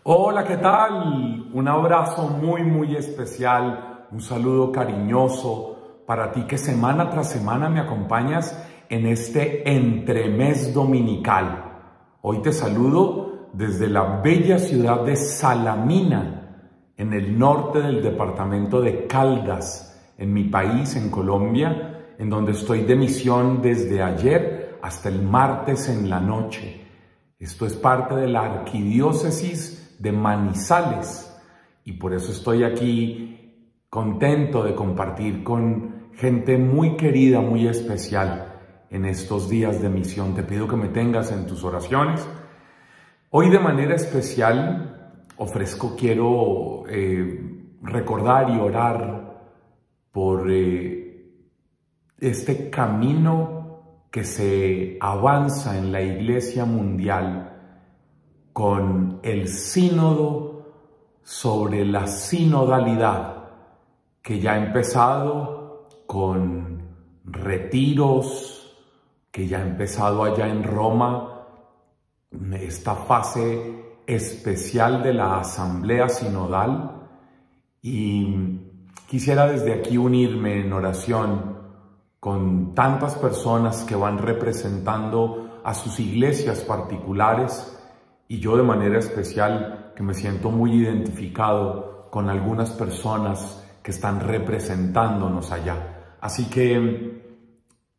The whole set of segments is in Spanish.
Hola, ¿qué tal? Un abrazo muy especial, un saludo cariñoso para ti que semana tras semana me acompañas en este entremés dominical. Hoy te saludo desde la bella ciudad de Salamina, en el norte del departamento de Caldas, en mi país, en Colombia, en donde estoy de misión desde ayer hasta el martes en la noche. Esto es parte de la arquidiócesis de Manizales y por eso estoy aquí contento de compartir con gente muy querida, muy especial en estos días de misión. Te pido que me tengas en tus oraciones. Hoy de manera especial quiero recordar y orar por este camino que se avanza en la Iglesia mundial con el sínodo sobre la sinodalidad, que ya ha empezado con retiros, que ya ha empezado allá en Roma, esta fase especial de la asamblea sinodal, y quisiera desde aquí unirme en oración con tantas personas que van representando a sus iglesias particulares, y yo de manera especial que me siento muy identificado con algunas personas que están representándonos allá. Así que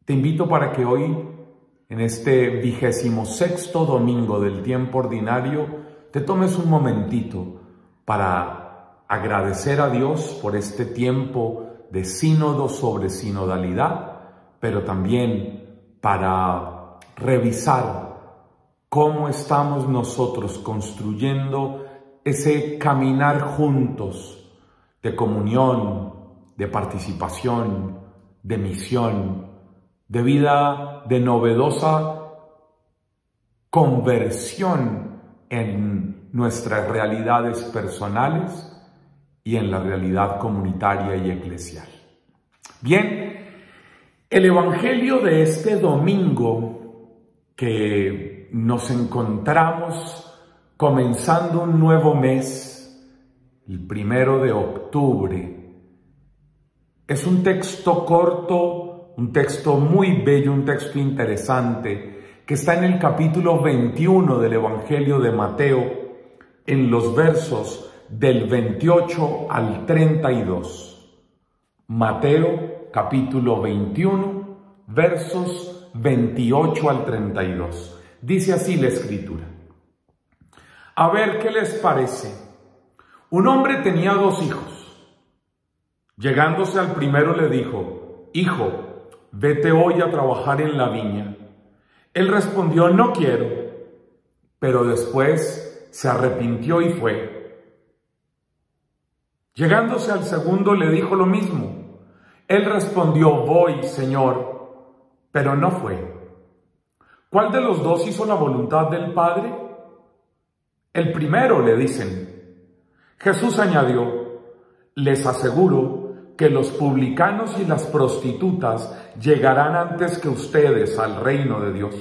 te invito para que hoy, en este 26º domingo del tiempo ordinario, te tomes un momentito para agradecer a Dios por este tiempo de sínodo sobre sinodalidad, pero también para revisar cómo estamos nosotros construyendo ese caminar juntos de comunión, de participación, de misión, de vida, de novedosa conversión en nuestras realidades personales y en la realidad comunitaria y eclesial. Bien, el Evangelio de este domingo que nos encontramos comenzando un nuevo mes, el 1 de octubre. Es un texto corto, un texto muy bello, un texto interesante, que está en el capítulo 21 del Evangelio de Mateo, en los versos del 28 al 32. Mateo, capítulo 21, versos 28 al 32. Dice así la Escritura. A ver qué les parece. Un hombre tenía 2 hijos. Llegándose al primero le dijo: Hijo, vete hoy a trabajar en la viña. Él respondió: No quiero. Pero después se arrepintió y fue. Llegándose al segundo le dijo lo mismo. Él respondió: Voy, Señor. Pero no fue. ¿Cuál de los 2 hizo la voluntad del Padre? El primero, le dicen. Jesús añadió: Les aseguro que los publicanos y las prostitutas llegarán antes que ustedes al reino de Dios.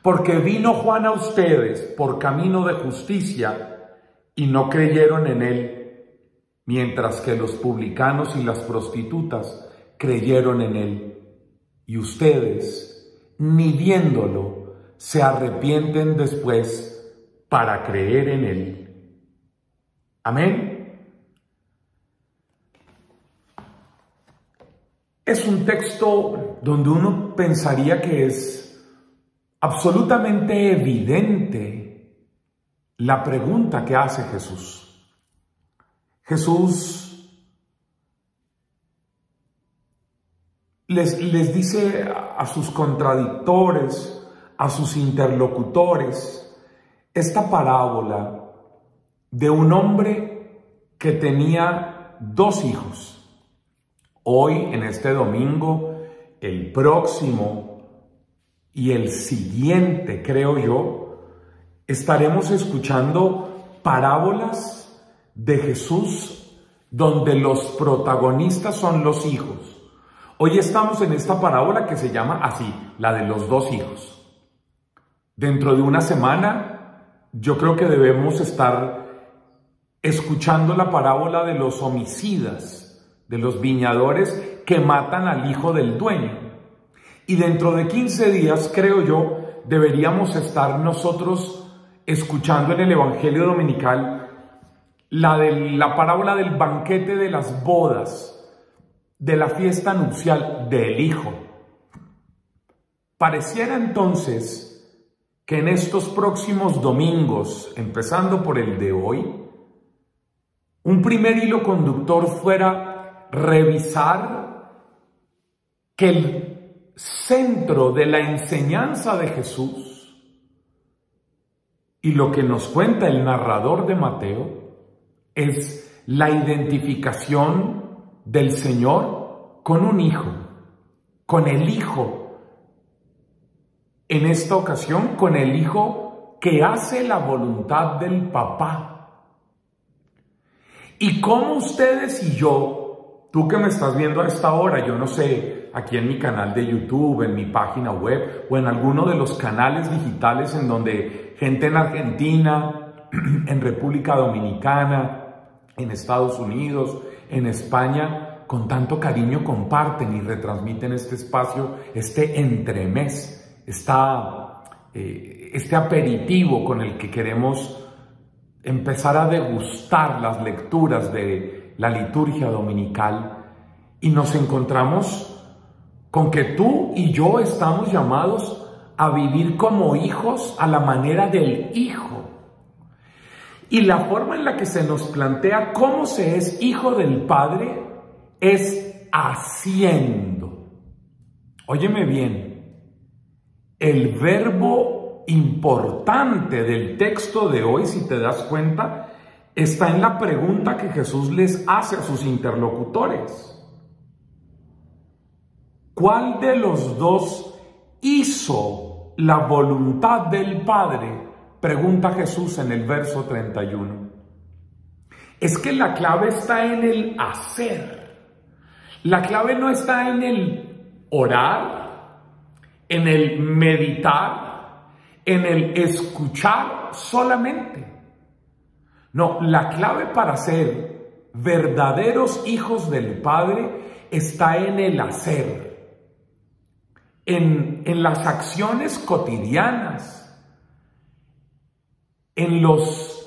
Porque vino Juan a ustedes por camino de justicia y no creyeron en él, mientras que los publicanos y las prostitutas creyeron en él. Y ustedes, ni viéndolo, se arrepienten después para creer en él. Amén. Es un texto donde uno pensaría que es absolutamente evidente la pregunta que hace Jesús. Jesús les dice a sus contradictores, a sus interlocutores, esta parábola de un hombre que tenía 2 hijos. Hoy, en este domingo, el próximo y el siguiente, creo yo, estaremos escuchando parábolas de Jesús donde los protagonistas son los hijos. Hoy estamos en esta parábola que se llama así, la de los 2 hijos. Dentro de una semana, yo creo que debemos estar escuchando la parábola de los homicidas, de los viñadores que matan al hijo del dueño. Y dentro de 15 días, creo yo, deberíamos estar nosotros escuchando en el Evangelio Dominical la parábola del banquete de las bodas, de la fiesta nupcial del hijo. Pareciera entonces que en estos próximos domingos, empezando por el de hoy, un primer hilo conductor fuera revisar que el centro de la enseñanza de Jesús y lo que nos cuenta el narrador de Mateo es la identificación del Señor con un hijo, con el hijo. En esta ocasión, con el hijo que hace la voluntad del papá. Y cómo ustedes y yo, tú que me estás viendo a esta hora, yo no sé, aquí en mi canal de YouTube, en mi página web o en alguno de los canales digitales en donde gente en Argentina, en República Dominicana, en Estados Unidos, en España, con tanto cariño comparten y retransmiten este espacio, este entremés, este aperitivo con el que queremos empezar a degustar las lecturas de la liturgia dominical, y nos encontramos con que tú y yo estamos llamados a vivir como hijos a la manera del Hijo. Y la forma en la que se nos plantea cómo se es hijo del Padre es haciendo. Óyeme bien, el verbo importante del texto de hoy, si te das cuenta, está en la pregunta que Jesús les hace a sus interlocutores. ¿Cuál de los dos hizo la voluntad del Padre? Pregunta Jesús en el verso 31. Es que la clave está en el hacer. La clave no está en el orar, en el meditar, en el escuchar solamente. No, la clave para ser verdaderos hijos del Padre está en el hacer, en las acciones cotidianas, en los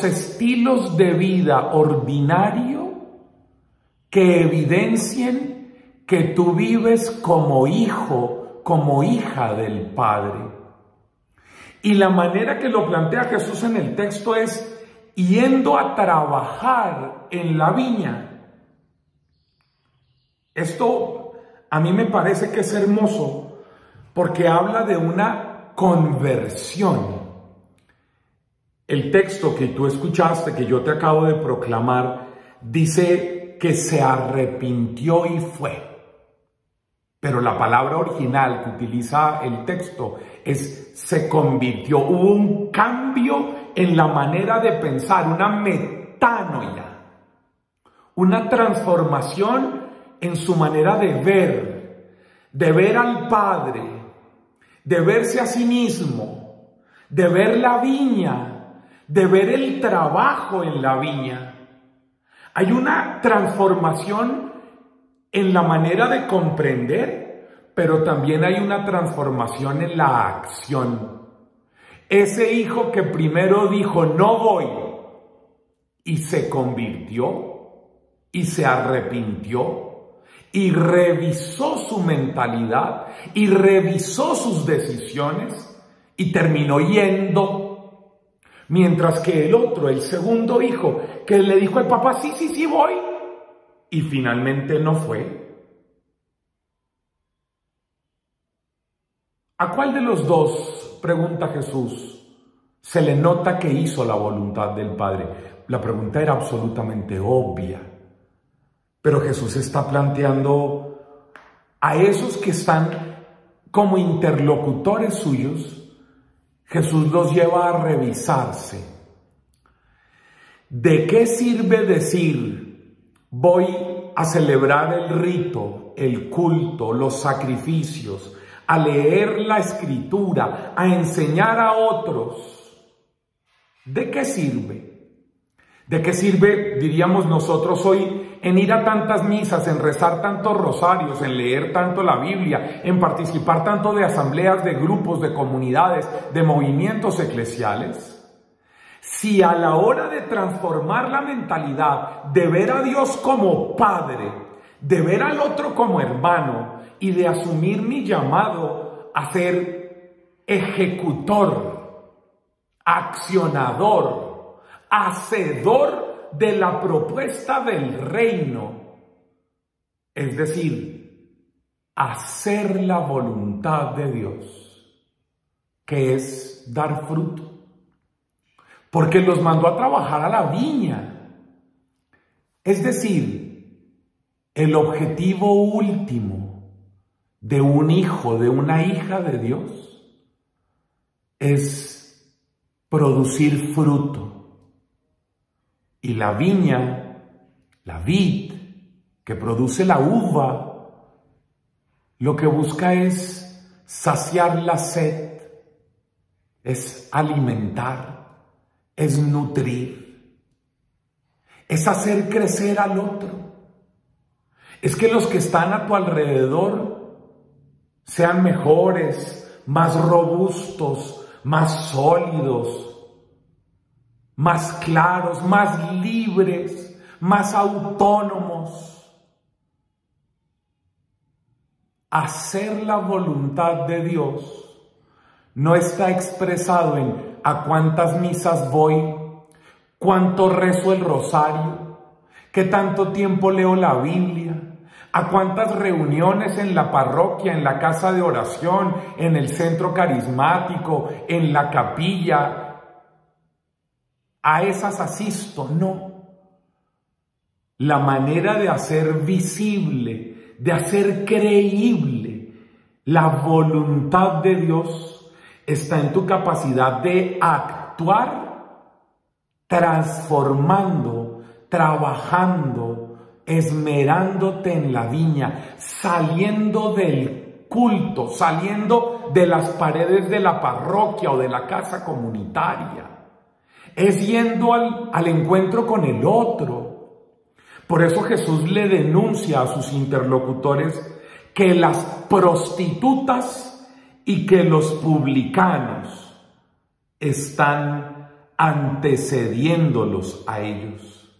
estilos de vida ordinario que evidencien que tú vives como hijo, como hija del Padre. Y la manera que lo plantea Jesús en el texto es yendo a trabajar en la viña. Esto a mí me parece que es hermoso porque habla de una conversión. El texto que tú escuchaste, que yo te acabo de proclamar, dice que se arrepintió y fue. Pero la palabra original que utiliza el texto es se convirtió. Hubo un cambio en la manera de pensar, una metanoia, una transformación en su manera de ver al Padre, de verse a sí mismo, de ver la viña, de ver el trabajo en la viña. Hay una transformación en la manera de comprender, pero también hay una transformación en la acción. Ese hijo que primero dijo no voy y se convirtió y se arrepintió y revisó su mentalidad y revisó sus decisiones y terminó yendo, mientras que el otro, el segundo hijo, que le dijo al papá sí voy, y finalmente no fue. ¿A cuál de los dos, pregunta Jesús, se le nota que hizo la voluntad del Padre? La pregunta era absolutamente obvia, pero Jesús está planteando a esos que están como interlocutores suyos, Jesús los lleva a revisarse. ¿De qué sirve decir voy a celebrar el rito, el culto, los sacrificios, a leer la Escritura, a enseñar a otros, ¿De qué sirve? ¿De qué sirve, diríamos nosotros hoy, en ir a tantas misas, en rezar tantos rosarios, en leer tanto la Biblia, en participar tanto de asambleas, de grupos, de comunidades, de movimientos eclesiales? Si a la hora de transformar la mentalidad, de ver a Dios como Padre, de ver al otro como hermano y de asumir mi llamado a ser ejecutor, accionador, hacedor de la propuesta del reino, es decir, hacer la voluntad de Dios, que es dar fruto, porque los mandó a trabajar a la viña, es decir, el objetivo último de un hijo, de una hija de Dios, es producir fruto. Y la viña, la vid, que produce la uva, lo que busca es saciar la sed, es alimentar, es nutrir, es hacer crecer al otro. Es que los que están a tu alrededor sean mejores, más robustos, más sólidos, más claros, más libres, más autónomos. Hacer la voluntad de Dios no está expresado en a cuántas misas voy, cuánto rezo el rosario, qué tanto tiempo leo la Biblia, a cuántas reuniones en la parroquia, en la casa de oración, en el centro carismático, en la capilla. A esas asisto, no. La manera de hacer visible, de hacer creíble la voluntad de Dios está en tu capacidad de actuar transformando, trabajando, esmerándote en la viña, saliendo del culto, saliendo de las paredes de la parroquia o de la casa comunitaria. Es yendo al encuentro con el otro. Por eso Jesús le denuncia a sus interlocutores que las prostitutas y que los publicanos están antecediéndolos a ellos.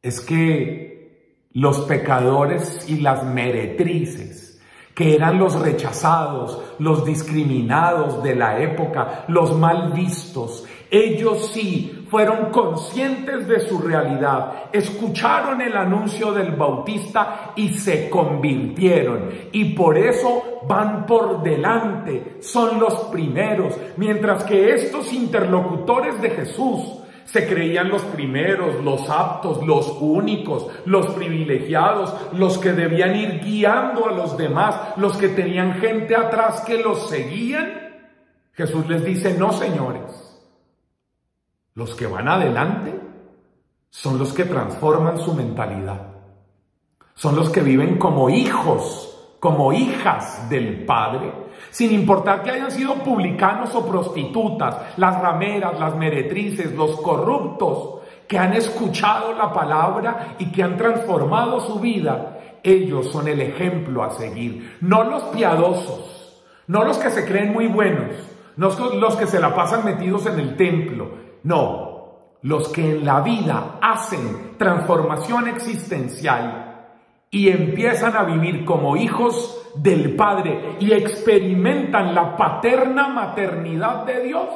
Es que los pecadores y las meretrices, que eran los rechazados, los discriminados de la época, los mal vistos, ellos sí fueron conscientes de su realidad, escucharon el anuncio del Bautista y se convirtieron. Y por eso van por delante, son los primeros, mientras que estos interlocutores de Jesús se creían los primeros, los aptos, los únicos, los privilegiados, los que debían ir guiando a los demás, los que tenían gente atrás que los seguían. Jesús les dice, no señores, los que van adelante son los que transforman su mentalidad, son los que viven como hijos, como hijas del Padre, sin importar que hayan sido publicanos o prostitutas, las rameras, las meretrices, los corruptos, que han escuchado la palabra y que han transformado su vida. Ellos son el ejemplo a seguir, no los piadosos, no los que se creen muy buenos, no los que se la pasan metidos en el templo, no, los que en la vida hacen transformación existencial y empiezan a vivir como hijos del Padre y experimentan la paterna maternidad de Dios.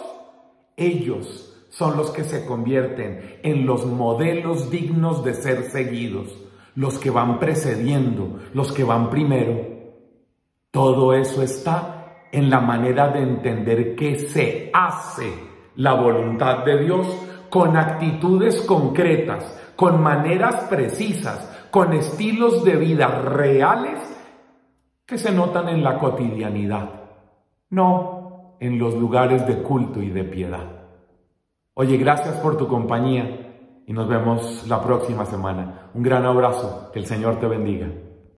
Ellos son los que se convierten en los modelos dignos de ser seguidos, los que van precediendo, los que van primero. Todo eso está en la manera de entender que se hace la voluntad de Dios con actitudes concretas, con maneras precisas, con estilos de vida reales que se notan en la cotidianidad, no en los lugares de culto y de piedad. Oye, gracias por tu compañía y nos vemos la próxima semana. Un gran abrazo, que el Señor te bendiga.